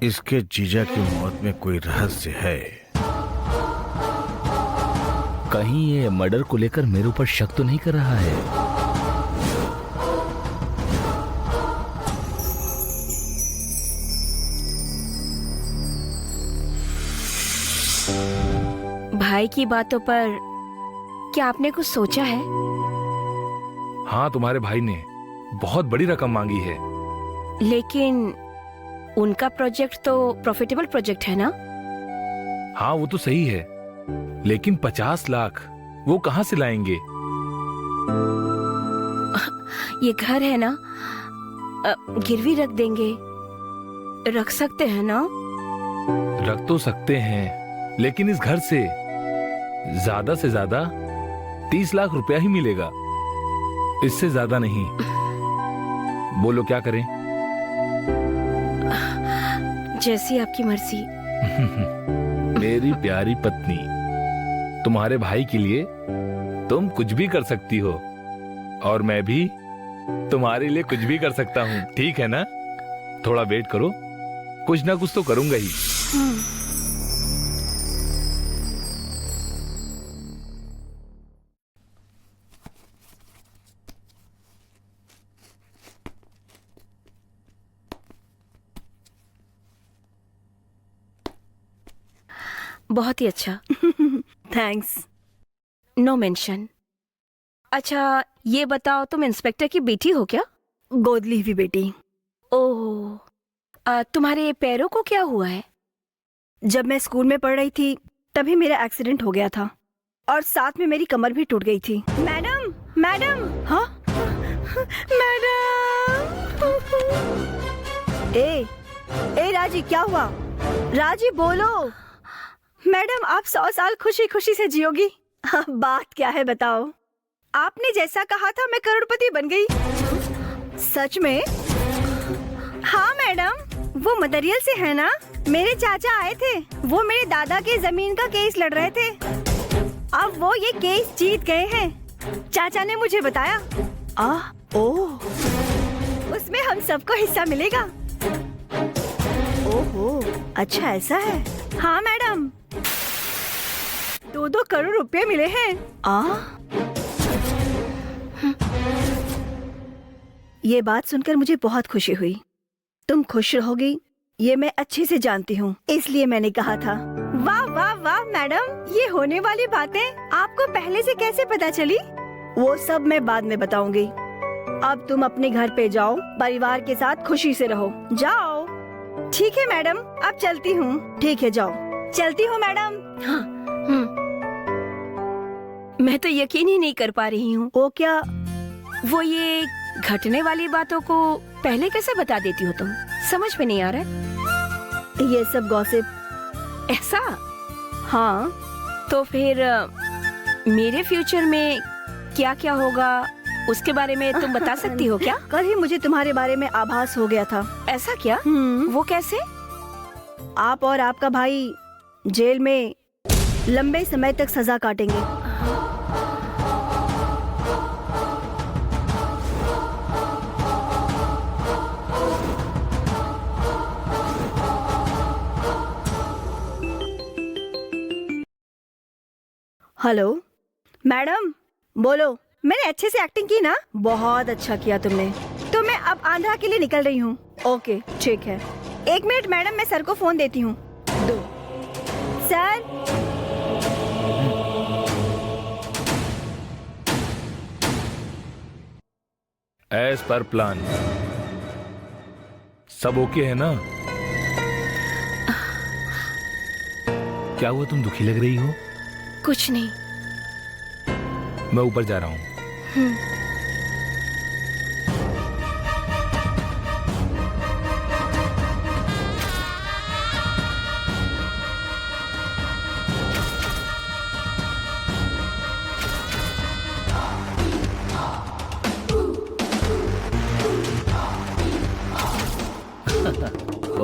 इसके जीजा की मौत में कोई रहस्य है। कहीं ये मर्डर को लेकर मेरे ऊपर शक तो नहीं कर रहा है? भाई की बातों पर क्या आपने कुछ सोचा है? हाँ, तुम्हारे भाई ने बहुत बड़ी रकम मांगी है। लेकिन उनका प्रोजेक्ट तो प्रॉफिटेबल प्रोजेक्ट है ना? हाँ, वो तो सही है, लेकिन 50 लाख वो कहाँ से लाएंगे? ये घर है ना, गिरवी रख देंगे, रख सकते हैं ना? रख तो सकते हैं, लेकिन इस घर से ज्यादा 30 लाख रुपया ही मिलेगा, इससे ज्यादा नहीं। बोलो क्या करें? जैसी आपकी मर्जी। मेरी प्यारी पत्नी, तुम्हारे भाई के लिए तुम कुछ भी कर सकती हो, और मैं भी तुम्हारे लिए कुछ भी कर सकता हूँ, ठीक है ना? थोड़ा वेट करो, कुछ ना कुछ तो करूंगा ही। बहुत ही अच्छा। थैंक्स। No mention. अच्छा ये बताओ, तुम इंस्पेक्टर की बेटी हो क्या? गोद ली हुई बेटी। ओह, तुम्हारे पैरों को क्या हुआ है? जब मैं स्कूल में पढ़ रही थी तभी मेरा एक्सीडेंट हो गया था, और साथ में मेरी कमर भी टूट गई थी। Madam, madam. हाँ मैडम। ए राजी, क्या हुआ? राजी बोलो। मैडम, आप 100 साल खुशी खुशी से जियोगी। हाँ, बात क्या है बताओ? आपने जैसा कहा था मैं करोड़पति बन गई। सच में? हाँ मैडम, वो मदरियल से है ना, मेरे चाचा आए थे, वो मेरे दादा के जमीन का केस लड़ रहे थे। अब वो ये केस जीत गए हैं, चाचा ने मुझे बताया। ओह, उसमें हम सबको हिस्सा मिलेगा। ओहो, अच्छा ऐसा है। हाँ मैडम, 2-2 करोड़ रुपए मिले हैं। ये बात सुनकर मुझे बहुत खुशी हुई। तुम खुश रहोगी ये मैं अच्छे से जानती हूँ, इसलिए मैंने कहा था। वाह वाह वाह मैडम, ये होने वाली बातें आपको पहले से कैसे पता चली? वो सब मैं बाद में बताऊंगी। अब तुम अपने घर पे जाओ, परिवार के साथ खुशी से रहो। जाओ। ठीक है मैडम, अब चलती हूँ। ठीक है, जाओ। चलती हूँ मैडम। हाँ, मैं तो यकीन ही नहीं कर पा रही हूँ। वो क्या? वो ये घटने वाली बातों को पहले कैसे बता देती हो तुम? समझ में नहीं आ रहा है। ये सब गॉसिप। ऐसा? हाँ। तो फिर मेरे फ्यूचर में क्या क्या होगा उसके बारे में तुम बता सकती हो क्या? कल ही मुझे तुम्हारे बारे में आभास हो गया था। ऐसा क्या? वो कैसे? आप और आपका भाई जेल में लंबे समय तक सजा काटेंगे। हेलो मैडम, बोलो। मैंने अच्छे से एक्टिंग की ना? बहुत अच्छा किया तुमने। तो मैं अब आंध्रा के लिए निकल रही हूँ। ओके, ठीक है। 1 मिनट मैडम, मैं सर को फोन देती हूँ। 2 सर। एज पर प्लान सब ओके है ना? क्या हुआ, तुम दुखी लग रही हो? कुछ नहीं। मैं ऊपर जा रहा हूँ।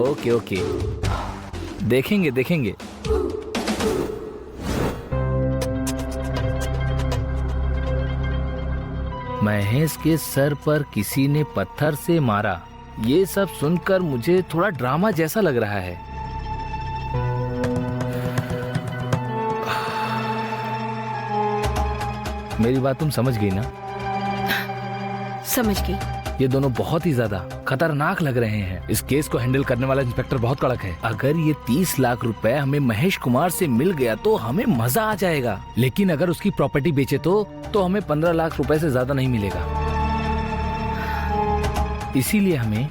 ओके ओके, देखेंगे देखेंगे। महेश के सर पर किसी ने पत्थर से मारा ये सब सुनकर मुझे थोड़ा ड्रामा जैसा लग रहा है। मेरी बात तुम समझ गई ना? समझ गई। ये दोनों बहुत ही ज्यादा खतरनाक लग रहे हैं। इस केस को हैंडल करने वाला इंस्पेक्टर बहुत कड़क है। अगर ये 30 लाख रुपए हमें महेश कुमार से मिल गया तो हमें मजा आ जाएगा, लेकिन अगर उसकी प्रॉपर्टी बेचे तो हमें 15 लाख रुपए से ज्यादा नहीं मिलेगा। इसीलिए हमें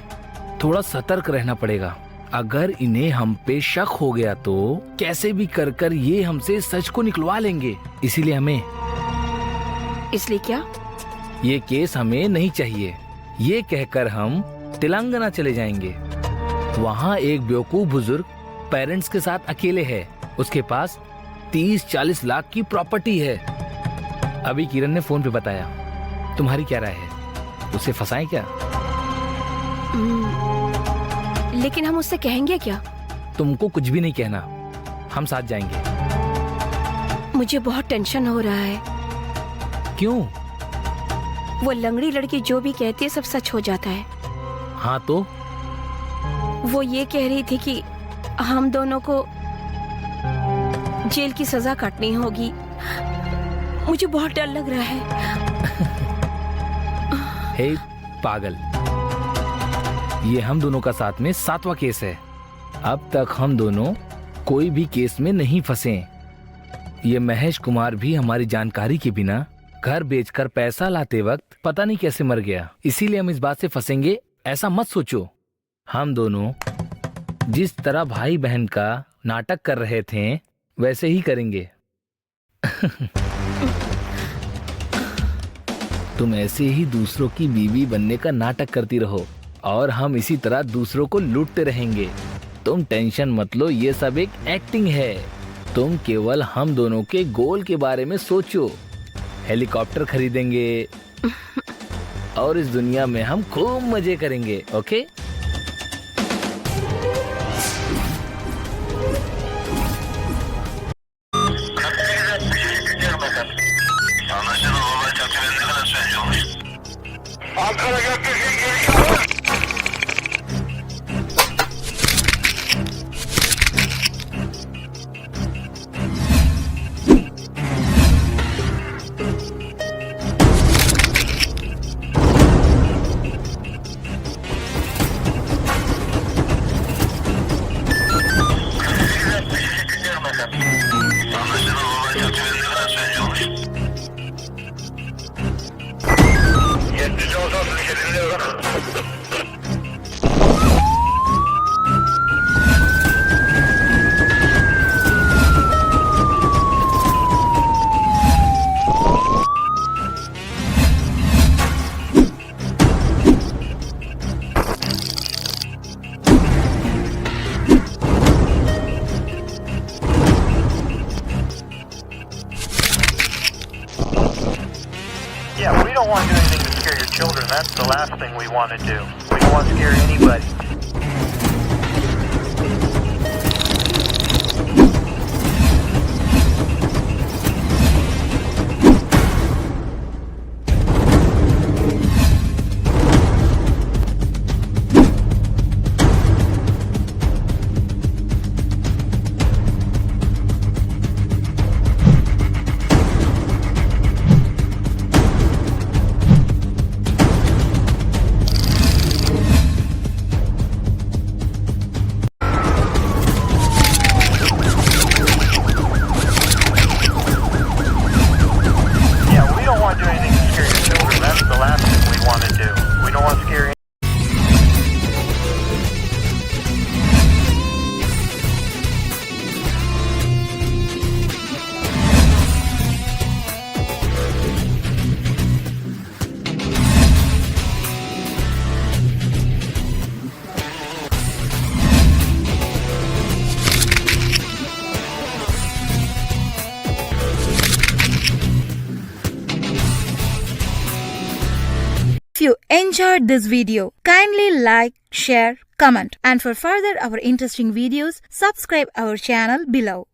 थोड़ा सतर्क रहना पड़ेगा। अगर इन्हें हम पे शक हो गया तो कैसे भी कर ये हमसे सच को निकलवा लेंगे। इसीलिए हमें इसलिए क्या? ये केस हमें नहीं चाहिए, ये कहकर हम तेलंगाना चले जाएंगे। वहाँ एक बेवकूफ बुजुर्ग पेरेंट्स के साथ अकेले है। उसके पास 30-40 लाख की प्रॉपर्टी है। अभी किरण ने फोन पे बताया। तुम्हारी क्या राय है? उसे फंसाएं क्या? लेकिन हम उससे कहेंगे क्या? तुमको कुछ भी नहीं कहना, हम साथ जाएंगे। मुझे बहुत टेंशन हो रहा है। क्यों? वो लंगड़ी लड़की जो भी कहती है सब सच हो जाता है। हाँ तो? वो ये कह रही थी कि हम दोनों को जेल की सजा काटनी होगी। मुझे बहुत डर लग रहा है। हे पागल, ये हम दोनों का साथ में 7वां केस है। अब तक हम दोनों कोई भी केस में नहीं फंसे। ये महेश कुमार भी हमारी जानकारी के बिना घर बेचकर पैसा लाते वक्त पता नहीं कैसे मर गया। इसीलिए हम इस बात से फंसेंगे ऐसा मत सोचो। हम दोनों जिस तरह भाई बहन का नाटक कर रहे थे वैसे ही करेंगे। तुम ऐसे ही दूसरों की बीवी बनने का नाटक करती रहो और हम इसी तरह दूसरों को लूटते रहेंगे। तुम टेंशन मत लो, ये सब एक एक्टिंग है। तुम केवल हम दोनों के गोल के बारे में सोचो। हेलीकॉप्टर खरीदेंगे और इस दुनिया में हम खूब मजे करेंगे। Okay? Yeah, we don't want to do anything to scare your children. That's the last thing we want to do. We don't want to scare anybody. If you enjoyed this video, kindly like, share, comment, and for further our interesting videos, subscribe our channel below.